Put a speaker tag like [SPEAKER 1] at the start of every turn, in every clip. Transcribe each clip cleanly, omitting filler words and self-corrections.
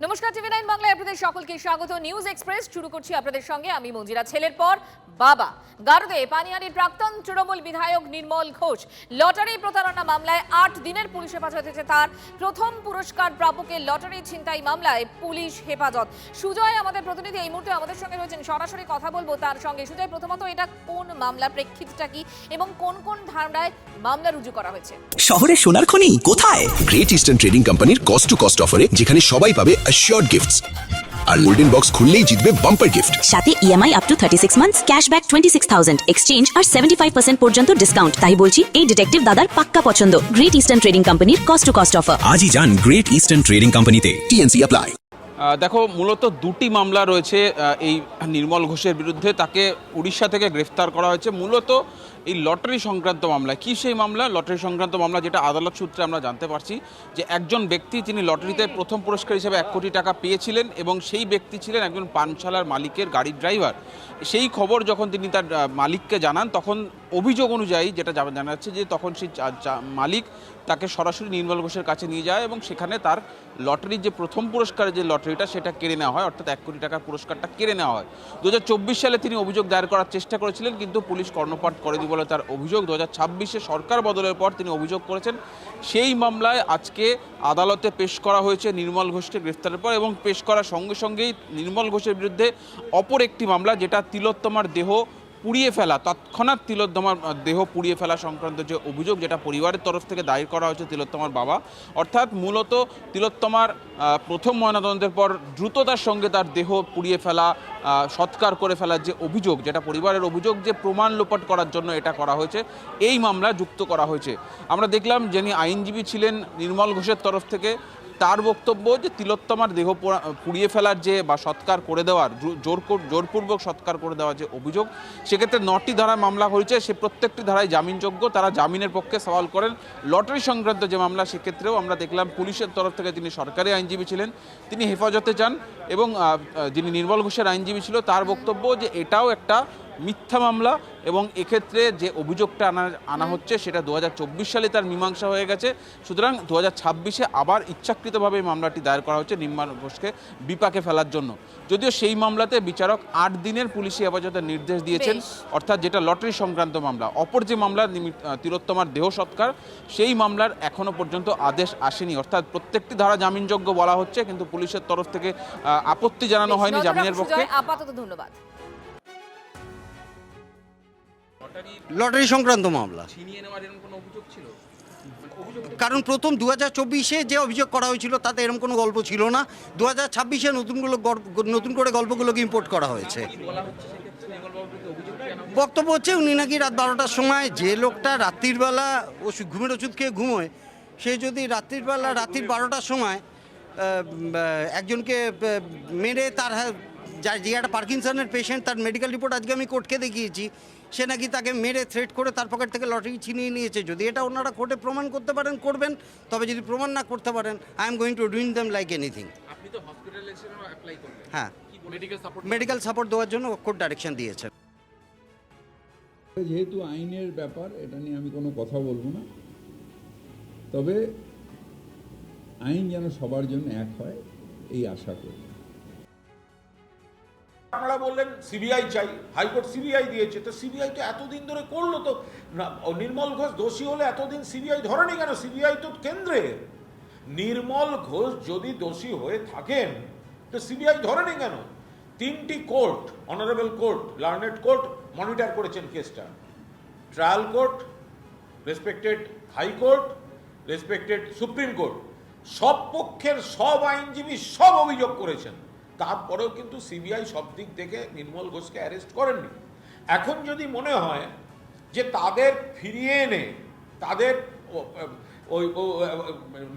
[SPEAKER 1] নমস্কার, টিভি9 বাংলায় আপনাদের সকলকে স্বাগত। নিউজ এক্সপ্রেস শুরু করছি আপনাদের সঙ্গে আমি মঞ্জিরা। ছেলের পর বাবা, গারদে পানিয়ারির প্রাক্তন তৃণমূল বিধায়ক নির্মল ঘোষ লটারি প্রতারণা মামলায় 8 দিনের পুলিশ হেফাজতে তার প্রথম পুরস্কার প্রাপকের লটারি ছিনতাই মামলায় পুলিশ হেফাজত। সুজয় আমাদের প্রতিনিধি এই মুহূর্তে আমাদের সঙ্গে রয়েছেন, সরাসরি কথা বলবো তার সঙ্গে। সুজয়, প্রথমত এটা কোন মামলা, প্রেক্ষিতটা কি এবং কোন কোন ধারায় মামলা রুজু করা হয়েছে?
[SPEAKER 2] শহরে সোনার খনি কোথায়? গ্রেট ইস্টার্ন ট্রেডিং কোম্পানির কস্ট টু কস্ট অফারে, যেখানে সবাই পাবে অ্যাসিওরড গিফটস আর গোল্ডেন বক্স খুললেই জিতবে বাম্পার গিফট।
[SPEAKER 3] সাথে EMI up to 36 months, cashback 26,000, exchange আর 75% পর্যন্ত ডিসকাউন্ট। তাই বলছি, এই ডিটেকটিভ দাদার পাক্কা পছন্দ। গ্রেট ইস্টার্ন ট্রেডিং কোম্পানির কস্ট টু কস্ট অফার।
[SPEAKER 2] আজই যান গ্রেট ইস্টার্ন ট্রেডিং কোম্পানিতে। TNC apply.
[SPEAKER 4] দেখো, মূলত দুটি মামলা রয়েছে এই নির্মল ঘোষের বিরুদ্ধে। তাকে উড়িষ্যা থেকে গ্রেফতার করা হয়েছে মূলত এই লটারি সংক্রান্ত মামলা। কি সেই মামলা? লটারি সংক্রান্ত মামলা, যেটা আদালত সূত্রে আমরা জানতে পারছি যে একজন ব্যক্তি, তিনি লটারিতে প্রথম পুরস্কার হিসেবে 1 কোটি টাকা পেয়েছিলেন এবং সেই ব্যক্তি ছিলেন একজন পানশালার মালিকের গাড়ির ড্রাইভার। সেই খবর যখন তিনি তার মালিককে জানান, তখন অভিযোগ অনুযায়ী যেটা জানা যাচ্ছে যে তখন সেই মালিক তাকে সরাসরি নির্মল ঘোষের কাছে নিয়ে যায় এবং সেখানে তার লটারির যে প্রথম পুরস্কারের যে লটারিটা সেটা কেড়ে নেওয়া হয়, অর্থাৎ 1 কোটি টাকার পুরস্কারটা কেড়ে নেওয়া হয়। 2024 সালে তিনি অভিযোগ দায়ের করার চেষ্টা করেছিলেন, কিন্তু পুলিশ কর্ণপাত করেনি বলে তার অভিযোগ। 2026-এ সরকার বদলের পর তিনি অভিযোগ করেছেন। সেই মামলায় আজকে আদালতে পেশ করা হয়েছে নির্মল ঘোষকে গ্রেফতারের পর, এবং পেশ করার সঙ্গে সঙ্গেই নির্মল ঘোষের বিরুদ্ধে অপর একটি মামলা, যেটা তিলোত্তমার দেহ পুড়িয়ে ফেলা, তৎক্ষণাৎ তিলোত্তমার দেহ পুড়িয়ে ফেলা সংক্রান্ত যে অভিযোগ, যেটা পরিবারের তরফ থেকে দায়ের করা হয়েছে তিলোত্তমার বাবা। অর্থাৎ মূলত তিলোত্তমার প্রথম ময়নাতদন্তের পর দ্রুততার সঙ্গে তার দেহ পুড়িয়ে ফেলা, সৎকার করে ফেলার যে অভিযোগ, যেটা পরিবারের অভিযোগ যে প্রমাণ লোপাট করার জন্য এটা করা হয়েছে, এই মামলা যুক্ত করা হয়েছে। আমরা দেখলাম যিনি আইনজীবী ছিলেন নির্মল ঘোষের তরফ থেকে, তার বক্তব্য যে তিলোত্তমার দেহ পুড়িয়ে ফেলার যে বা সৎকার করে দেওয়ার, জোরপূর্বক সৎকার করে দেওয়ার যে অভিযোগ, সেক্ষেত্রে 9টি ধারায় মামলা হয়েছে। সে প্রত্যেকটি ধারায় জামিনযোগ্য। তারা জামিনের পক্ষে সওয়াল করেন। লটারি সংক্রান্ত যে মামলা, সেক্ষেত্রেও আমরা দেখলাম পুলিশের তরফ থেকে যিনি সরকারি আইনজীবী ছিলেন, তিনি হেফাজতে যান এবং যিনি নির্মল ঘোষের আইনজীবী ছিল, তার বক্তব্য যে এটাও একটা মিথ্যা মামলা এবং এক্ষেত্রে যে অভিযোগটা আনা হচ্ছে সেটা 2024 সালে তার মীমাংসা হয়ে গেছে। সুতরাং 2026-এ আবার ইচ্ছাকৃতভাবে এই মামলাটি দায়ের করা হচ্ছে নির্মল ঘোষকে বিপাকে ফেলার জন্য। যদিও সেই মামলাতে বিচারক 8 দিনের পুলিশি হেফাজতের নির্দেশ দিয়েছেন, অর্থাৎ যেটা লটারি সংক্রান্ত মামলা। অপর যে মামলা তিলোত্তমার দেহ সৎকার, সেই মামলার এখনো পর্যন্ত আদেশ আসেনি। অর্থাৎ প্রত্যেকটি ধারা জামিনযোগ্য বলা হচ্ছে, কিন্তু পুলিশের তরফ থেকে আপত্তি জানানো হয়নি জামিনের পক্ষে।
[SPEAKER 1] আপাতত ধন্যবাদ।
[SPEAKER 5] লটারি সংক্রান্ত মামলা,
[SPEAKER 4] ছিনিয়ে নেওয়ার এরকম কোনো অভিযোগ ছিল?
[SPEAKER 5] কারণ প্রথম 2024-এ যে অভিযোগ করা হয়েছিল তাতে এরকম কোনো গল্প ছিল না। 2026-এ নতুন করে গল্পগুলোকে ইম্পোর্ট করা হয়েছে। বক্তব্য হচ্ছে উনি নাকি রাত 12টার সময়, যে লোকটা রাত্রির বেলা ঘুমের ওষুধ খেয়ে ঘুমোয়, সে যদি রাত্রির 12টার সময় একজনকে মেরে, তার যে একটা পার্কিনসনের পেশেন্ট, তার মেডিকেল রিপোর্ট আজকে আমি কোর্টকে দেখিয়েছি, সে নাকি তাকে মেরে থ্রেট করে তার পকেট থেকে লটারি ছিনিয়ে নিয়েছে। যদি এটা ওনারা কোর্টে প্রমাণ করতে পারেন করবেন, তবে যদি প্রমাণ না করতে পারেন, I am going to doing them like anything.
[SPEAKER 4] আপনি তো হসপিটালাইজেশনও অ্যাপ্লাই করলেন।
[SPEAKER 5] হ্যাঁ, মেডিকেল সাপোর্ট দেওয়ার জন্য কোর্ট ডাইরেকশন দিয়েছে।
[SPEAKER 6] যেহেতু আইনের ব্যাপার, এটা নিয়ে আমি কোনো কথা বলবো না, তবে আইন যেন সবার জন্য এক হয় এই আশা করি।
[SPEAKER 7] আপনারা বললেন সিবিআই চাই, হাইকোর্ট সিবিআই দিয়েছে, তো সিবিআই তো এতদিন ধরে করলো, তো নির্মল ঘোষ দোষী হলে এতদিন সিবিআই ধরেনি কেন? সিবিআই তো কেন্দ্রের। নির্মল ঘোষ যদি দোষী হয়ে থাকেন তো সিবিআই ধরেনি কেন? 3টি court, honourable court, learned court monitor করেছেন কেসটা। Trial court, respected high court, respected supreme court, সব পক্ষের সব আইনজীবী সব অভিযোগ করেছেন। তারপরেও কিন্তু সিবিআই সব দিক থেকে নির্মল ঘোষকে অ্যারেস্ট করেননি। এখন যদি মনে হয় যে তাদের ফিরিয়ে এনে, তাদের ওই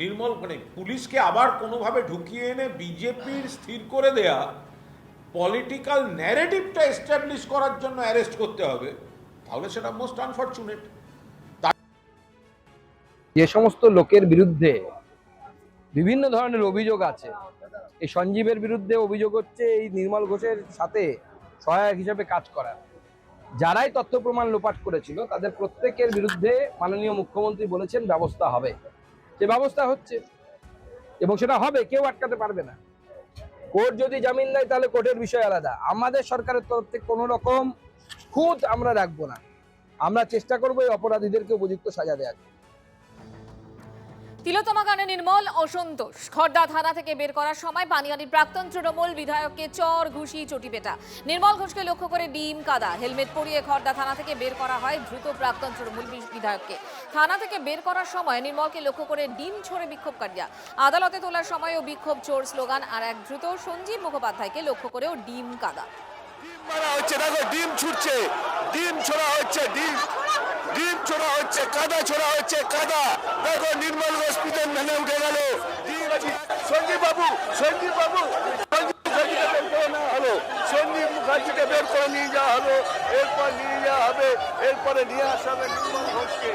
[SPEAKER 7] নির্মল পুলিশকে আবার কোনোভাবে ঢুকিয়ে এনে বিজেপির স্থির করে দেয়া পলিটিক্যাল ন্যারেটিভটা এস্টাবলিশ করার জন্য অ্যারেস্ট করতে হবে, তাহলে সেটা মোস্ট আনফরচুনেট।
[SPEAKER 8] যে সমস্ত লোকের বিরুদ্ধে বিভিন্ন ধরনের অভিযোগ আছে, এই সঞ্জীবের বিরুদ্ধে অভিযোগ হচ্ছে এই নির্মল ঘোষের সাথে সহায়ক হিসেবে কাজ করার। যারাই তথ্য প্রমাণ লোপাট করেছিল তাদের প্রত্যেকের বিরুদ্ধে মাননীয় মুখ্যমন্ত্রী বলেছেন ব্যবস্থা হবে। যে ব্যবস্থা হচ্ছে এবং সেটা হবে, কেউ আটকাতে পারবে না। কোর্ট যদি জামিন দেয় তাহলে কোর্টের বিষয় আলাদা। আমাদের সরকারের তরফ থেকে কোনো রকম খুঁত আমরা রাখবো না, আমরা চেষ্টা করবো এই অপরাধীদেরকে উপযুক্ত সাজা দেওয়ার।
[SPEAKER 1] তিলোত্তমা গানে নির্মল অসন্তোষ। খড়দা থানা থেকে বের করার সময় পানিহাটির প্রাক্তন তৃণমূল বিধায়ককে চর ঘুষি চটিপেটা। নির্মল ঘোষকে লক্ষ্য করে ডিম কাদা। হেলমেট পরিয়ে খড়দা থানা থেকে বের করা হয় দ্রুত প্রাক্তন তৃণমূল বিধায়ককে। থানা থেকে বের করার সময় নির্মলকে লক্ষ্য করে ডিম ছড়ে বিক্ষোভকারীরা। আদালতে তোলার সময়ও বিক্ষোভ, চোর স্লোগান। আর এক দ্রুত সঞ্জীব মুখোপাধ্যায়কে লক্ষ্য করেও ডিম কাদা।
[SPEAKER 9] মারা হচ্ছে, দেখো ডিম ছুটছে, ডিম ছোড়া হচ্ছে, ডিম ছোড়া হচ্ছে, কাদা ছোড়া হচ্ছে, কাদা। দেখো নির্মল হসপিটাল ভেঙে উঠে গেল। সঞ্জীব বাবু, সঞ্জীব মুখার্জিকে বের করে নেওয়া হলো, সঞ্জীব মুখার্জিকে বের করে নিয়ে যাওয়া হলো। এরপর নিয়ে যাওয়া হবে, এরপরে নিয়ে আসা হবে নির্মল ঘোষকে।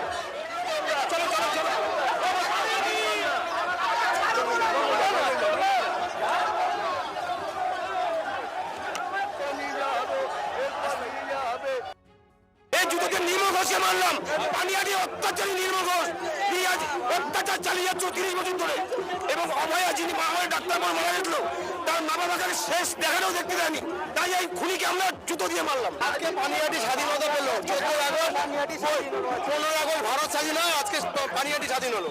[SPEAKER 9] চলো চলো চলো নির্মল ঘোষকে মারলাম। পানিহাটি অত্যাচারী নির্মল ঘোষ অত্যাচার চালিয়ে যাচ্ছে 30 বছর ধরে, এবং অভয়া যিনি বাংলার ডাক্তার মারা গেছিল তার মা বাবাকে শেষ দেখাটাও দেখতে দেয়নি, তাই এই খুনিকে আমরা জুতো দিয়ে মারলাম। আজকে পানিহাটি স্বাধীনতা পেল 14 আগস্ট, 15 আগস্ট ভারত স্বাধীন হয়, আজকে পানিহাটি স্বাধীন হলো।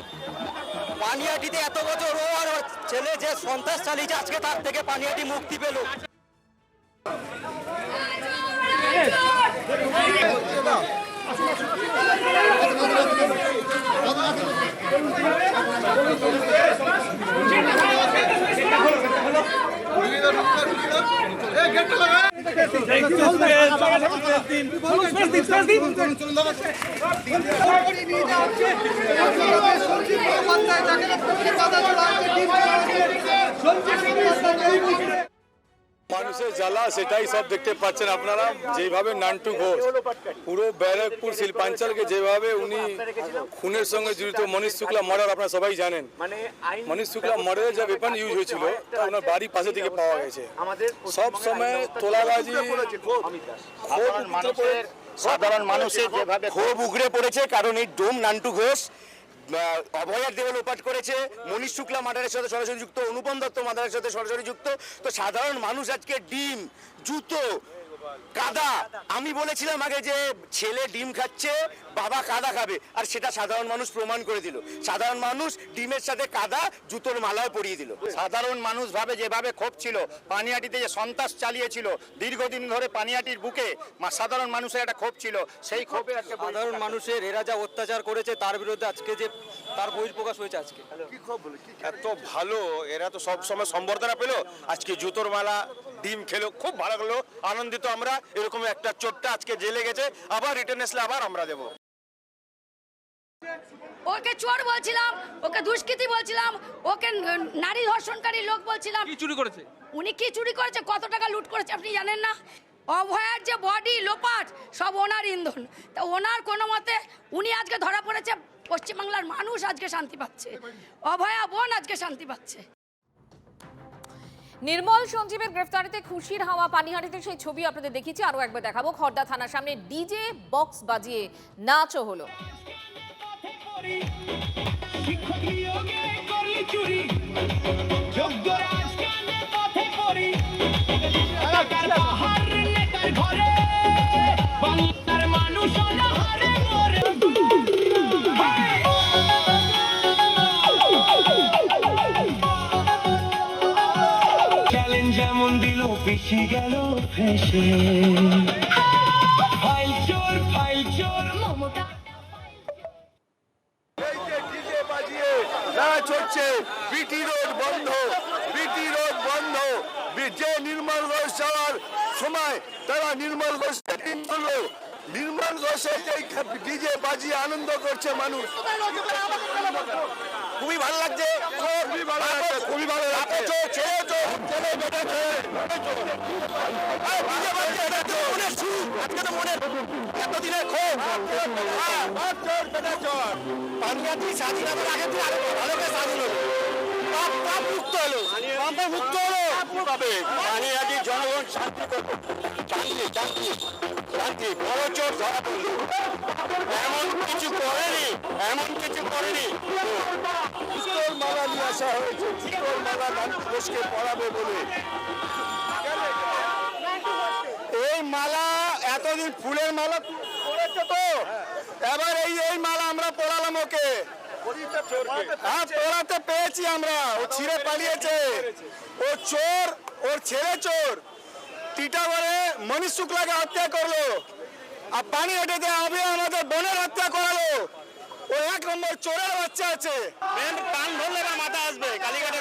[SPEAKER 9] পানিহাটিতে এত বছর ও আর ছেলে যে সন্ত্রাস চালিয়েছে, আজকে তার থেকে পানিহাটি মুক্তি পেল। মানুষের জ্বালা সেটাই সব দেখতে পাচ্ছেন আপনারা। যেভাবে নান্টু ঘোষ পুরো ব্যারাকপুর শিল্পাঞ্চলকে যেভাবে উনি খুনের সঙ্গে জড়িত, মনীষ শুক্লা মার্ডার আপনারা সবাই জানেন, মনীষ শুক্লা মার্ডারের যে ওয়েপন ইউজ হয়েছিল তা ওনার বাড়ির পাশে থেকে পাওয়া গেছে। সব সময় তোলাবাজি, সাধারণ মানুষের যেভাবে ক্ষোভ উগড়ে পড়েছে, কারণ এই ডোম নান্টু ঘোষ অভয়ার দেহ লোপাট করেছে, মনীষ শুক্লা মার্ডারের সাথে সরাসরি যুক্ত, অনুপম দত্ত মার্ডারের সাথে সরাসরি যুক্ত। তো সাধারণ মানুষ আজকে ডিম, জুতো, কাদা। আমি বলেছিলাম আগে যে ছেলে ডিম খাচ্ছে, বাবা কাদা খাবে, আর সেটা সাধারণ মানুষ প্রমাণ করে দিল। সাধারণ মানুষ ডিমের সাথে কাদা, জুতোর মালাও পরিয়ে দিল। সাধারণ মানুষ ভাবে যেভাবে ক্ষোভ ছিল, পানিহাটিতে যে সন্ত্রাস চালিয়েছিল দীর্ঘদিন ধরে, পানিহাটির বুকে সাধারণ মানুষের একটা ক্ষোভ ছিল, সেই ক্ষোভে আজকে সাধারণ মানুষের এরা যা অত্যাচার করেছে তার বিরুদ্ধে আজকে যে তার বহিঃপ্রকাশ হয়েছে। আজকে এত ভালো, এরা তো সব সময় সম্বর্ধনা পেল, আজকে জুতোর মালা, ডিম খেলো, খুব ভালো লাগলো, আনন্দিত আমরা। এরকম একটা চোটটা আজকে জেলে গেছে, আবার রিটার্ন আসলে আবার আমরা দেবো।
[SPEAKER 10] ওকে চোর বলছিলাম, ওকে দুষ্কৃতী বলছিলাম, ওকে নারী ধর্ষণকারী লোক বলছিলাম।
[SPEAKER 4] কি চুরি করেছে?
[SPEAKER 10] উনি কি চুরি করেছে, কত টাকা লুট করেছে আপনি জানেন না? অভয়ার যে বডি লোপাট সব ওনার ইন্ধন। তা ওনার কোনো মতে উনি আজকে ধরা পড়েছে, পশ্চিমবাংলার মানুষ আজকে শান্তি পাচ্ছে, অভয়া বোন আজকে শান্তি পাচ্ছে।
[SPEAKER 1] নির্মল সঞ্জীবের গ্রেফতারিতে খুশির হাওয়া পানিহাটিতে, সেই ছবি আপনাদের দেখিয়েছি, আরো একবার দেখাবো। খড়দা থানার সামনে ডিজে বক্স বাজিয়ে নাচও হলো।
[SPEAKER 11] যেমন দিল পিছিয়ে গেল ফেসে, ফাইল চোর মমতা।
[SPEAKER 9] হচ্ছে বিটি রোড বন্ধ, বিটি রোড বন্ধ। যে নির্মল ঘোষ যাওয়ার সময় তারা নির্মল ঘোষকে করলো, নির্মল ঘোষের ডিজে বাজিয়ে আনন্দ করছে মানুষ। খুবই ভালো লাগছে, খুবই ভালো লাগছে, খুবই ভালো লাগছে। এতদিনের ক্ষোভ পানিহাটি স্বাধীনতার আগে ভালো করে স্বাধীন হলো, মুক্ত হলো, মুক্ত হলো। পানিহাটির জনগণ শান্তি করবো, শান্তি শান্তি শান্তি। বড় চোর ধরা পড়লো, এমন কিছু করেনি, এমন কিছু করেনি। মালা নিয়ে আসা হয়েছে জুতোর মালা নান্টু ঘোষকে পরাবে বলে। এই মালা এতদিন ফুলের মালা পড়েছে তো, এবার এই মালা আমরা পড়ালাম ওকে। হ্যাঁ, পড়াতে পেয়েছি আমরা। ও ছিঁড়ে পালিয়েছে, ও চোর, ওর ছেলে চোর। টিটাগড়ে মনীষ শুক্লাকে হত্যা করলো, আর পানিহাটিতে আবে আমাদের বোনের হত্যা করালো। ও এক নম্বর চোরের বাচ্চা আছে। কান ধরলে মাথা আসবে। কালীঘাটে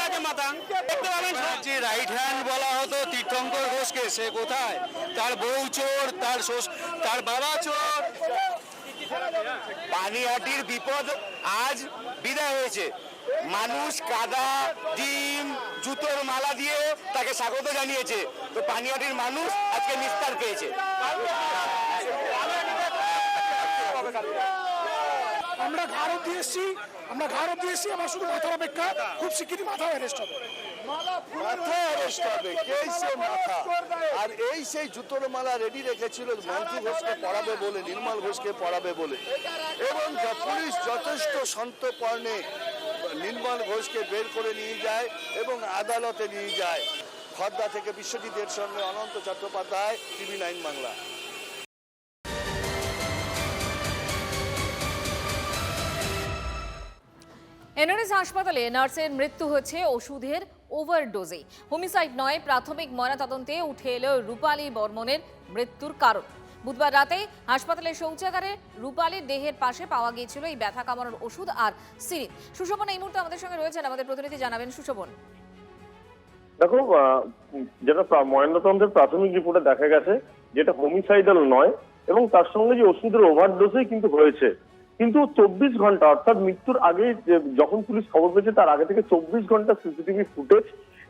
[SPEAKER 9] আছে মাথা। দেখতে পাবেন রাইট হ্যান্ড বলা হতো তীর্থঙ্কর ঘোষকে, সে কোথায়? তার বউ চোর, তার বাবা চোর। পানিহাটির বিপদ আজ বিদায় হয়েছে। মানুষ কাদা, ডিম, জুতোর মালা দিয়ে তাকে স্বাগত জানিয়েছে। তো পানিহাটির মানুষ আজকে নিস্তার পেয়েছে।
[SPEAKER 12] আমরা ঘাড় অব্দি এসেছি, আমার শুধু মাথার অপেক্ষা। খুব শিগগিরই মাথা অ্যারেস্ট হবে।
[SPEAKER 9] আর এই সেই জুতোর মালা রেডি রেখেছিল নান্টু ঘোষকে পড়াবে বলে, নির্মল ঘোষকে পড়াবে বলে। এবং পুলিশ যথেষ্ট সন্তর্পণে নির্মল ঘোষকে বের করে নিয়ে যায় এবং আদালতে নিয়ে যায়। খর্দা থেকে বিশ্বজিতের সঙ্গে অনন্ত চট্টোপাধ্যায়, TV9 বাংলা।
[SPEAKER 1] এনআরএস হাসপাতালে নার্সের মৃত্যু হয়েছে ওষুধের ওভারডোজে। হোমিসাইড নয়, প্রাথমিক ময়নাতদন্তে উঠে এলো রূপালী বর্মনের মৃত্যুর কারণ। বুধবার রাতে হাসপাতালের শৌচাগারে রূপালীর দেহের পাশে পাওয়া গিয়েছিল এই ব্যথা কামানোর ওষুধ আর সিরিঞ্জ। সুশোভন এই মুহূর্তে আমাদের সঙ্গে রয়েছেন, আমাদের প্রতিনিধি জানাবেন। সুশোভন,
[SPEAKER 13] দেখো, যেটা ময়নাতদন্তের প্রাথমিক রিপোর্টে দেখা গেছে যেটা হোমিসাইডাল নয়, এবং তার সঙ্গে যে ওষুধের ওভারডোজই কিন্তু হয়েছে। কিন্তু 24 ঘন্টা অর্থাৎ মৃত্যুর আগে যখন পুলিশ খবর পেয়েছে তার আগে থেকে 24 ঘন্টা সিসিটিভি ফুটেজ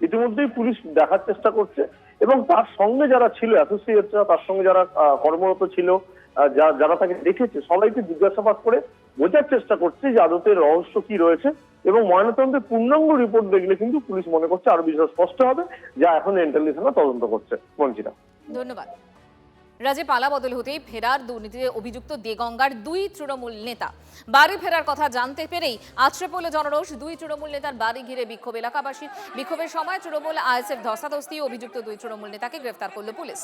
[SPEAKER 13] ইতিমধ্যেই পুলিশ দেখার চেষ্টা করছে, এবং তার সঙ্গে যারা ছিল অ্যাসোসিয়েটরা, তার সঙ্গে যারা কর্মরত ছিল, যারা তাকে দেখেছে, সবাইকে জিজ্ঞাসাবাদ করে বোঝার চেষ্টা করছে যে আদতে রহস্য কি রয়েছে। এবং ময়নাতদন্তের পূর্ণাঙ্গ রিপোর্ট দেখলে কিন্তু পুলিশ মনে করছে আরো বিষয় স্পষ্ট হবে, যা এখন এন্টালি থানা তদন্ত করছে। মঞ্চিতা,
[SPEAKER 1] ধন্যবাদ। রাজ্যে পালা বদল হতেই ফেরার দুর্নীতিতে অভিযুক্ত দেগঙ্গার 2 তৃণমূল নেতা বাড়ি ফেরার কথা জানতে পেরেই আছড়ে পড়ল জনরোষ। 2 তৃণমূল নেতার বাড়ি ঘিরে বিক্ষোভ এলাকাবাসীর। বিক্ষোভের সময় তৃণমূল আইএসএফ ধস্তাধস্তি, অভিযুক্ত 2 তৃণমূল নেতাকে গ্রেফতার করল পুলিশ।